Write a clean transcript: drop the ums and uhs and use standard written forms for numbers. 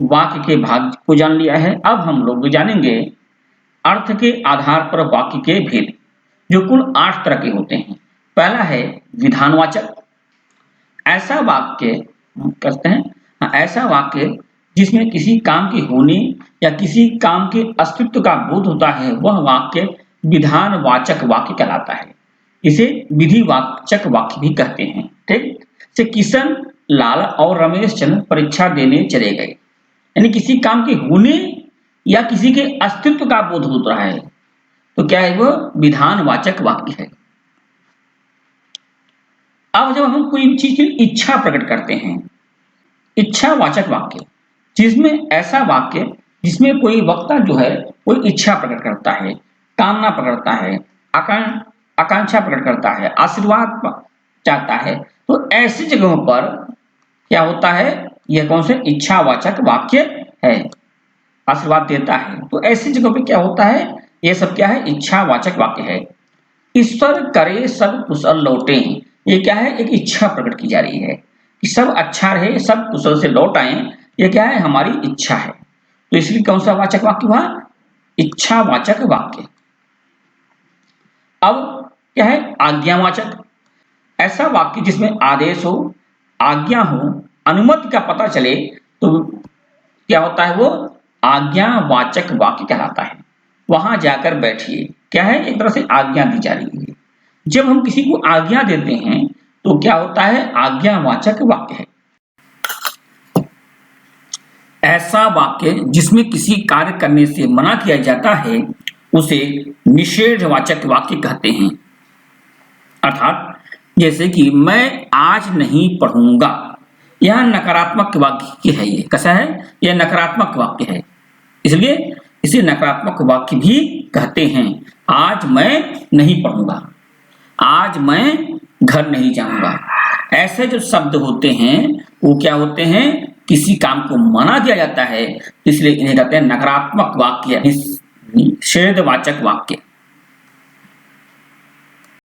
वाक्य के भाग को जान लिया है। अब हम लोग जानेंगे अर्थ के आधार पर वाक्य के भेद, जो कुल 8 तरह के होते हैं। पहला है विधानवाचक। ऐसा वाक्य करते हैं, ऐसा वाक्य जिसमें किसी काम के होने या किसी काम के अस्तित्व का बोध होता है, वह वाक्य विधानवाचक वाक्य कहलाता है। इसे विधिवाचक वाक्य भी कहते हैं। ठीक से किशन, लाल और रमेश चंद्र परीक्षा देने चले गए, यानी किसी काम के होने या किसी के अस्तित्व का बोध हो रहा है, तो क्या है वह विधानवाचक वाक्य है। अब जब हम कोई चीज की इच्छा प्रकट करते हैं, इच्छावाचक वाक्य, जिसमें ऐसा वाक्य जिसमें कोई वक्ता जो है कोई इच्छा प्रकट करता है, कामना प्रकट करता है, आकांक्षा प्रकट करता है, आशीर्वाद चाहता है, तो ऐसी जगहों पर क्या होता है, यह कौन से इच्छावाचक वाक्य है। आशीर्वाद देता है, तो ऐसी जगहों पर क्या होता है, यह सब क्या है, इच्छावाचक वाक्य है। ईश्वर करे सब कुशल लौटे, ये क्या है, एक इच्छा प्रकट की जा रही है कि सब अच्छा रहे, सब कुशल से लौट आए, ये क्या है, हमारी इच्छा है। तो इसलिए कौन सा वाचक वाक्य हुआ, इच्छावाचक वाक्य। अब क्या है, आज्ञावाचक। ऐसा वाक्य जिसमें आदेश हो, आज्ञा हो, अनुमति का पता चले, तो क्या होता है, वो आज्ञावाचक वाक्य कहलाता है। वहां जाकर बैठिए, क्या है, एक तरह से आज्ञा दी जा रही है। जब हम किसी को आज्ञा देते हैं तो क्या होता है, आज्ञावाचक वाक्य है। ऐसा वाक्य जिसमें किसी कार्य करने से मना किया जाता है, उसे निषेधवाचक वाक्य कहते हैं। अर्थात जैसे कि मैं आज नहीं पढ़ूंगा, यह नकारात्मक वाक्य है। ये कैसा है, यह नकारात्मक वाक्य है, इसलिए इसे नकारात्मक वाक्य भी कहते हैं। आज मैं नहीं पढ़ूंगा, आज मैं घर नहीं जाऊंगा, ऐसे जो शब्द होते हैं वो क्या होते हैं, किसी काम को मना दिया जाता है, इसलिए इन्हें कहते हैं नकारात्मक वाक्य, निषेधवाचक वाक्य।